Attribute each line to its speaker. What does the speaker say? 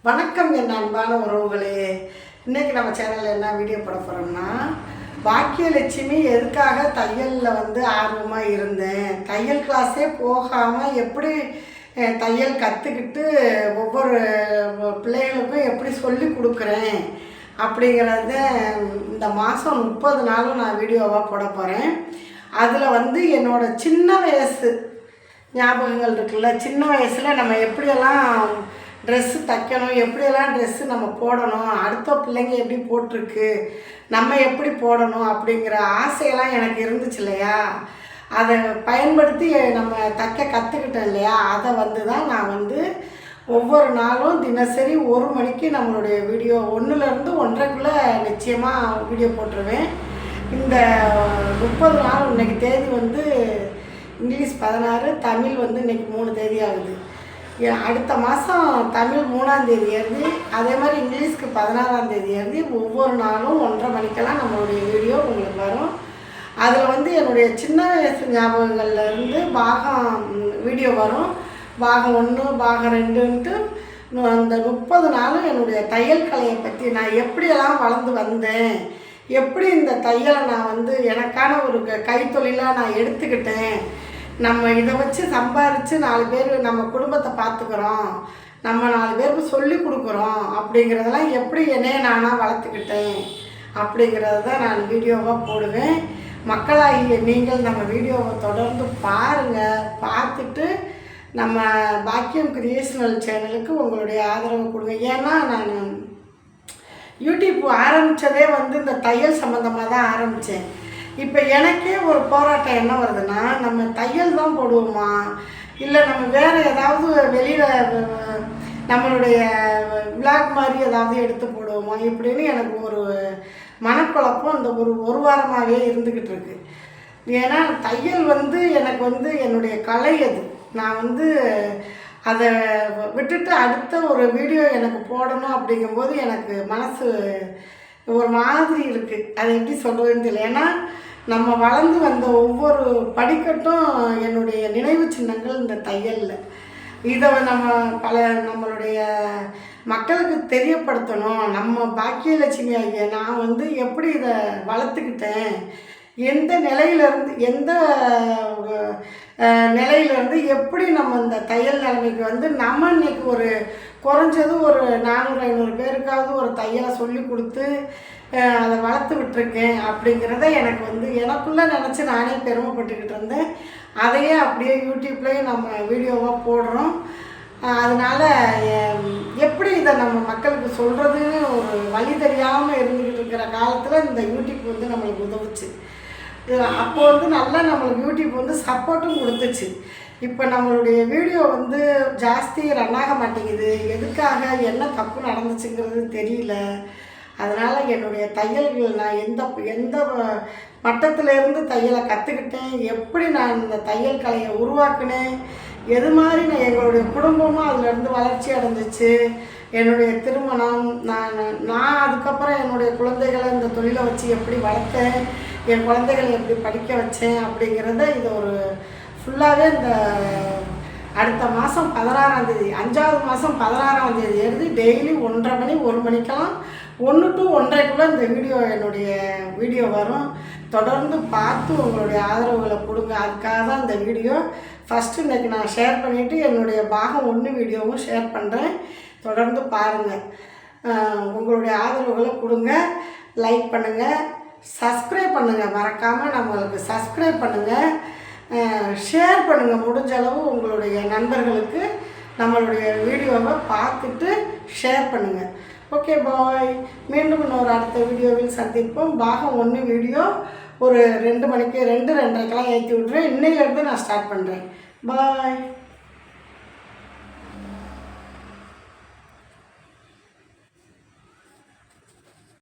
Speaker 1: வணக்கம் என் அன்பான உறவுகளே. இன்றைக்கி நம்ம சேனலில் என்ன வீடியோ போட போகிறோம்னா, பாக்கியலட்சுமி எதுக்காக தையலில் ஆர்வமாக இருந்தேன், தையல் கிளாஸே போகாமல் எப்படி தையல் கற்றுக்கிட்டு ஒவ்வொரு பிள்ளைகளுக்கும் எப்படி சொல்லி கொடுக்குறேன் அப்படிங்கிறத இந்த மாதம் 30 நாளும் நான் வீடியோவாக போட போகிறேன். அதில் என்னோடய சின்ன வயசு ஞாபகங்கள் இருக்குல்ல, சின்ன வயசில் நம்ம எப்படியெல்லாம் ட்ரெஸ்ஸு தைக்கணும், எப்படியெல்லாம் ட்ரெஸ்ஸு நம்ம போடணும், அடுத்த பிள்ளைங்க எப்படி போட்டிருக்கு, நம்ம எப்படி போடணும் அப்படிங்கிற ஆசையெல்லாம் எனக்கு இருந்துச்சு இல்லையா. அதை பயன்படுத்தி நம்ம தைக்க கற்றுக்கிட்டேன் இல்லையா. அதை தான் நான் ஒவ்வொரு நாளும் தினசரி 1 மணிக்கு நம்மளுடைய வீடியோ 1லேருந்து 1:30க்குள்ளே நிச்சயமாக வீடியோ போட்டுருவேன். இந்த 30 நாள் இன்றைக்கி தேதி இங்கிலீஷ் 16, தமிழ் இன்றைக்கி 3 தேதி ஆகுது. அடுத்த மாதம் தமிழ் 3ஆம் தேதி ஏறி, அதே மாதிரி இங்கிலீஷ்க்கு 16ஆம் தேதி ஏறி ஒவ்வொரு நாளும் 1:30 மணிக்கெல்லாம் நம்மளுடைய வீடியோ உங்களுக்கு வரும். அதில் என்னுடைய சின்ன வயசு ஞாபகங்கள்லேருந்து வீடியோ வரும். பாகம் 1, பாகம் 2ன்ட்டு அந்த 30 நாளும் என்னுடைய தையல் கலையை பற்றி நான் எப்படியெல்லாம் வளர்ந்து வந்தேன், எப்படி இந்த தையலை நான் எனக்கான ஒரு கைத்தொழிலாக நான் எடுத்துக்கிட்டேன், நம்ம இதை வச்சு சம்பாரித்து 4 பேர் நம்ம குடும்பத்தை பார்த்துக்கிறோம், நம்ம 4 பேருக்கு சொல்லி கொடுக்குறோம் அப்படிங்கிறதெல்லாம் எப்படி என்னைய நானாக வளர்த்துக்கிட்டேன் அப்படிங்கிறத தான் நான் வீடியோவாக போடுவேன். மக்களாகிய நீங்கள் நம்ம வீடியோவை தொடர்ந்து பாருங்கள். பார்த்துட்டு நம்ம பாக்கியம் கிரியேஷனல் சேனலுக்கு உங்களுடைய ஆதரவு கொடுங்க. ஏன்னா நான் யூடியூப் ஆரம்பித்ததே இந்த தையல் சம்மந்தமாக தான் ஆரம்பித்தேன். இப்போ எனக்கே ஒரு போராட்டம் என்ன வருதுன்னா, நம்ம தையல் தான் போடுவோமா, இல்லை நம்ம வேறு ஏதாவது வெளியில் நம்மளுடைய விளாக் மாதிரி ஏதாவது எடுத்து போடுவோமா இப்படின்னு எனக்கு ஒரு மனக்குழப்பம் இந்த ஒரு வாரமாகவே இருந்துக்கிட்டு இருக்கு. ஏன்னா தையல் எனக்கு என்னுடைய கலை அது. நான் அதை விட்டுட்டு அடுத்த ஒரு வீடியோ எனக்கு போடணும் அப்படிங்கும்போது எனக்கு மனசு ஒரு மாதிரி இருக்குது. அது எப்படி சொல்கிறதுன்னு தெரியல. ஏன்னா நம்ம வளர்ந்து வந்த ஒவ்வொரு படிக்கட்டும் என்னுடைய நினைவு சின்னங்கள் இந்த தையலில். இதை நம்மளுடைய மக்களுக்கு தெரியப்படுத்தணும். நம்ம பாக்கியலட்சுமி ஆகிய நான் எப்படி இதை வளர்த்துக்கிட்டேன், எந்த நிலையிலேருந்து எப்படி நம்ம இந்த தையல் நிலைமைக்கு நம்ம இன்றைக்கி ஒரு குறைஞ்சது ஒரு 400-500 பேருக்காவது ஒரு தையலை சொல்லி கொடுத்து அதை வளர்த்து விட்டுருக்கேன் அப்படிங்கிறத எனக்கு எனக்குள்ளே நினச்சி நானே பெருமைப்பட்டுக்கிட்டு இருந்தேன். அதையே அப்படியே யூடியூப்லேயும் நம்ம வீடியோவாக போடுறோம். அதனால் எப்படி இதை நம்ம மக்களுக்கு சொல்கிறதுன்னு ஒரு வழி தெரியாமல் இருந்துக்கிட்டு இருக்கிற காலத்தில் இந்த யூடியூப் நம்மளுக்கு உதவுச்சு. அப்போ நல்லா நம்மளுக்கு யூடியூப் சப்போர்ட்டும் கொடுத்துச்சு. இப்போ நம்மளுடைய வீடியோ ஜாஸ்தி ரன் ஆக மாட்டேங்குது. எதுக்காக, என்ன தப்பு நடந்துச்சுங்கிறது தெரியல. அதனால் என்னுடைய தையல்கள் நான் எந்த மட்டத்திலேருந்து தையலை கற்றுக்கிட்டேன், எப்படி நான் இந்த தையல் கலையை உருவாக்குனேன், எது மாதிரி நான் எங்களுடைய குடும்பமும் அதிலேருந்து வளர்ச்சி அடைஞ்சிச்சு, என்னுடைய திருமணம், நான் அதுக்கப்புறம் என்னுடைய குழந்தைகளை இந்த தொழிலை வச்சு எப்படி வளர்த்தேன், என் குழந்தைகளை எப்படி படிக்க வச்சேன் அப்படிங்கிறத இது ஒரு ஃபுல்லாகவே இந்த அடுத்த மாதம் 16ஆம் தேதி, 5வது மாதம் 16ஆம் தேதி எழுதி டெய்லி 1:30 மணி 1 மணிக்கெல்லாம் 1 to 1:30க்குள்ளே இந்த என்னுடைய வீடியோ வரும். தொடர்ந்து பார்த்து உங்களுடைய ஆதரவுகளை கொடுங்க. அதுக்காக தான் இந்த வீடியோ ஃபஸ்ட்டு இன்றைக்கி நான் ஷேர் பண்ணிவிட்டு என்னுடைய பாகம் 1 வீடியோவும் ஷேர் பண்ணுறேன். தொடர்ந்து பாருங்கள். உங்களுடைய ஆதரவுகளை கொடுங்க. லைக் பண்ணுங்கள், சப்ஸ்கிரைப் பண்ணுங்கள். மறக்காமல் நம்மளுக்கு சப்ஸ்கிரைப் பண்ணுங்கள், ஷேர் பண்ணுங்கள். முடிஞ்ச அளவு உங்களுடைய நண்பர்களுக்கு நம்மளுடைய வீடியோவை பார்த்துட்டு ஷேர் பண்ணுங்கள். ஓகே, பாய். மீண்டும் இன்னொரு அடுத்த வீடியோவில் சந்திப்போம். பாகம் 1 வீடியோ ஒரு 2 மணிக்கு 2-2:30க்கெல்லாம் ஏற்றி விட்ருவேன். இன்னையிலேருந்து நான் ஸ்டார்ட் பண்ணுறேன். பாய்.